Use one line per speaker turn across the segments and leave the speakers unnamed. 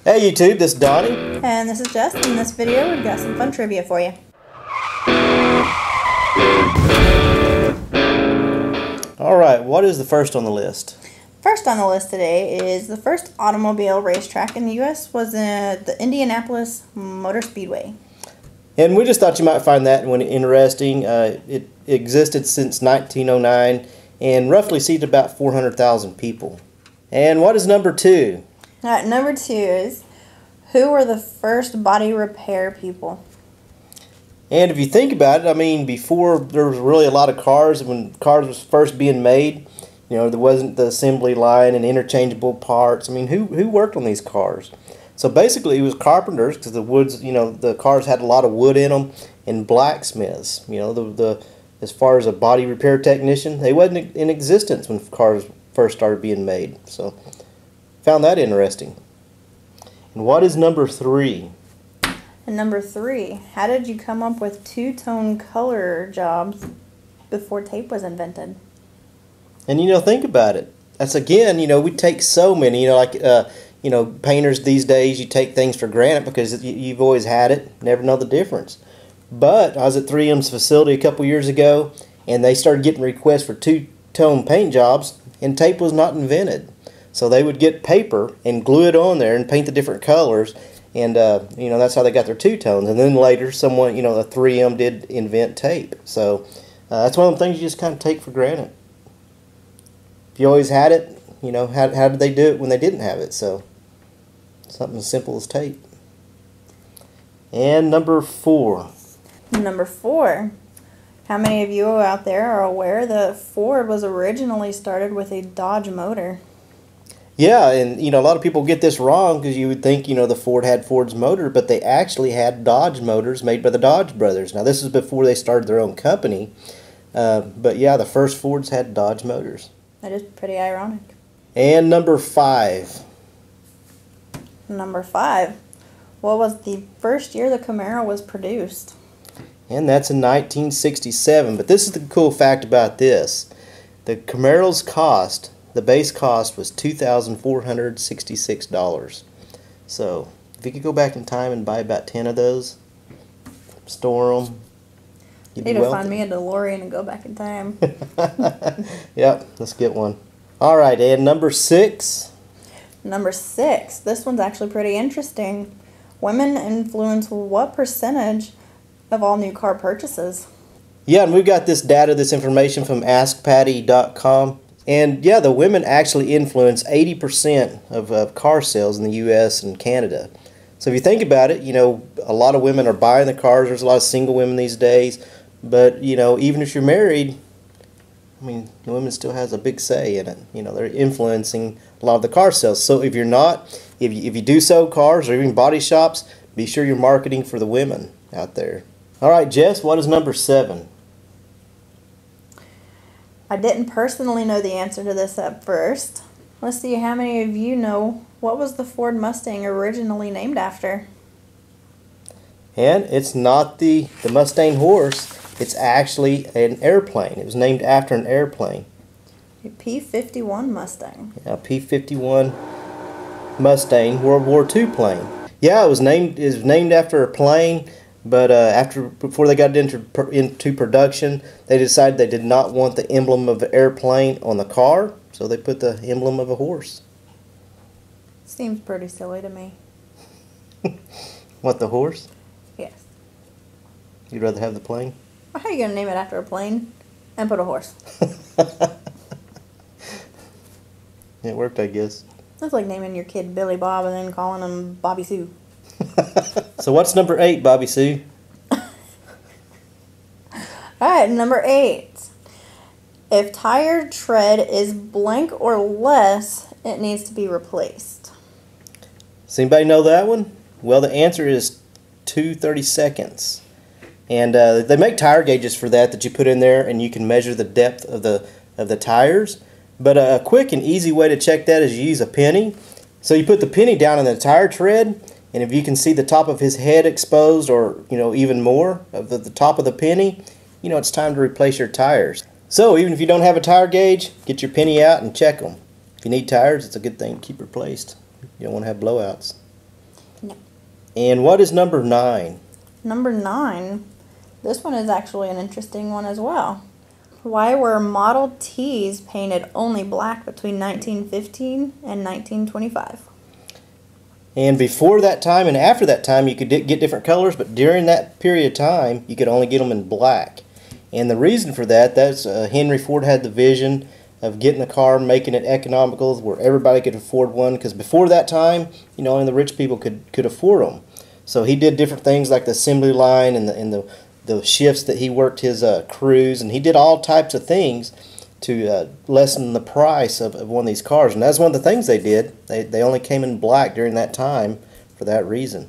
Hey YouTube, this is Donnie.
And this is Jess. In this video, we've got some fun trivia for you.
Alright, what is the first on the list?
First on the list today is the first automobile racetrack in the U.S. was at the Indianapolis Motor Speedway.
And we just thought you might find that one interesting. It existed since 1909 and roughly seated about 400,000 people. And what is number two?
Alright, number two is, who were the first body repair people?
And if you think about it, I mean, before there was really a lot of cars, when cars was first being made, you know, there wasn't the assembly line and interchangeable parts. I mean, who worked on these cars? So basically it was carpenters, because the woods, you know, the cars had a lot of wood in them, and blacksmiths. You know, as far as a body repair technician, they wasn't in existence when cars first started being made. So found that interesting. And what is number three?
And number three, how did you come up with two-tone color jobs before tape was invented?
And you know, think about it. That's again, you know, we take so many, you know, like you know, painters these days, you take things for granted because you've always had it, never know the difference. But I was at 3M's facility a couple years ago, and they started getting requests for two-tone paint jobs, and tape was not invented. So they would get paper and glue it on there and paint the different colors, and you know, that's how they got their two-tones. And then later, someone, you know, the 3M did invent tape. So that's one of the things you just kind of take for granted. If you always had it, you know, how did they do it when they didn't have it? So something as simple as tape. And number four.
Number four. How many of you out there are aware that Ford was originally started with a Dodge motor?
Yeah, and you know, a lot of people get this wrong because you would think, you know, the Ford had Ford's motor, but they actually had Dodge motors made by the Dodge brothers. Now this is before they started their own company, but yeah, the first Fords had Dodge motors.
That is pretty ironic.
And number five.
Number five. What was the first year the Camaro was produced?
And that's in 1967. But this is the cool fact about this. The Camaro's cost, the base cost, was $2,466. So if you could go back in time and buy about 10 of those, store them, you'd be
need to
wealthy.
find me a DeLorean and go back in time.
Yep, let's get one. All right, and number six.
Number six. This one's actually pretty interesting. Women influence what percentage of all new car purchases?
Yeah, and we've got this data, this information from AskPatty.com. And yeah, the women actually influence 80% of car sales in the U.S. and Canada. So if you think about it, you know, a lot of women are buying the cars. There's a lot of single women these days. But, you know, even if you're married, I mean, the women still has a big say in it. You know, they're influencing a lot of the car sales. So if you're not, if you do sell cars or even body shops, be sure you're marketing for the women out there. All right, Jess, what is number seven?
I didn't personally know the answer to this at first. Let's see how many of you know what was the Ford Mustang originally named after?
And it's not the Mustang horse. It's actually an airplane. It was named after an airplane.
A P-51 Mustang.
Yeah, P-51 Mustang World War II plane. Yeah, it was named after a plane, but before they got it into production, they decided they did not want the emblem of an airplane on the car, so they put the emblem of a horse.
Seems pretty silly to me.
What, the horse?
Yes.
You'd rather have the plane?
Well, how are you going to name it after a plane and put a horse?
It worked, I guess.
That's like naming your kid Billy Bob and then calling him Bobby Sue.
So what's number 8, Bobby Sue?
Alright, number 8. If tire tread is blank or less, it needs to be replaced.
Does anybody know that one? Well, the answer is 2/32. And they make tire gauges for that you put in there, and you can measure the depth of the tires. But a quick and easy way to check that is you use a penny. So you put the penny down in the tire tread, and if you can see the top of his head exposed, or you know, even more of the top of the penny, you know it's time to replace your tires. So even if you don't have a tire gauge, get your penny out and check them. If you need tires, it's a good thing to keep replaced. You don't want to have blowouts.
No.
And what is number 9?
Number 9. This one is actually an interesting one as well. Why were Model Ts painted only black between 1915 and 1925?
And before that time and after that time, you could get different colors, but during that period of time, you could only get them in black. And the reason for that's Henry Ford had the vision of getting a car, making it economical, where everybody could afford one. Because before that time, only the rich people could afford them. So he did different things like the assembly line and the shifts that he worked his crews, and he did all types of things to lessen the price of one of these cars. And that's one of the things they did. They only came in black during that time for that reason.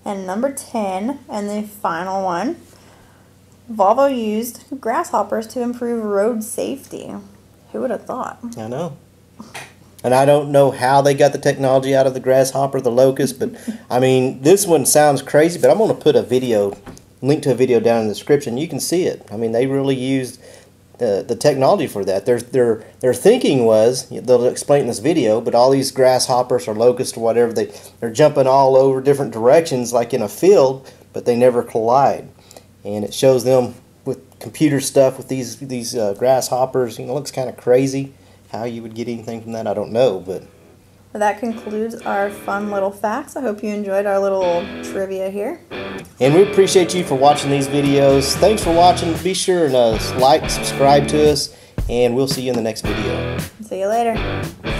And number 10, and the final one, Volvo used grasshoppers to improve road safety. Who would have thought?
I know. And I don't know how they got the technology out of the grasshopper, the locust, but I mean, this one sounds crazy, but I'm going to put a link to a video down in the description. You can see it. I mean, they really used the technology for that. Their thinking was, they'll explain in this video, but all these grasshoppers or locusts or whatever, they're jumping all over different directions like in a field, but they never collide. And it shows them with computer stuff with these grasshoppers. It looks kind of crazy. How you would get anything from that, I don't know. But
well, that concludes our fun little facts. I hope you enjoyed our little trivia here.
And we appreciate you for watching these videos. Thanks for watching. Be sure and like, subscribe to us, and we'll see you in the next video.
See you later.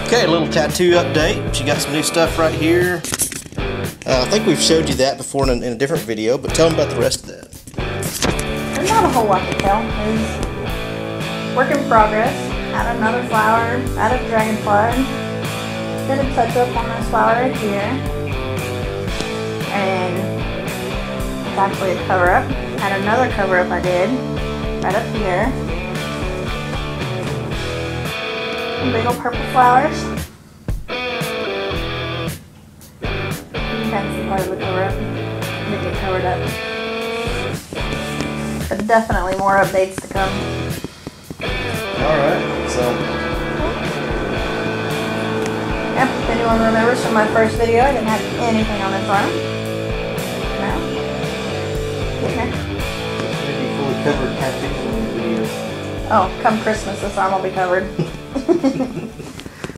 Okay, a little tattoo update. She got some new stuff right here. I think we've showed you that before in a different video, but tell them about the rest of that.
There's not a whole lot to tell. It's work in progress. Add another flower, add a dragonfly. Did a touch up on this flower right here. And it's actually a cover up. Had another cover up I did right up here. Some big old purple flowers. You can see part of the cover up. Make it covered up. But definitely more updates to come.
Alright, so.
Yep, if anyone remembers from my first video, I didn't have anything on this arm. No. Okay.
Maybe fully covered tattoos in the video.
Oh, come Christmas, this arm will be covered.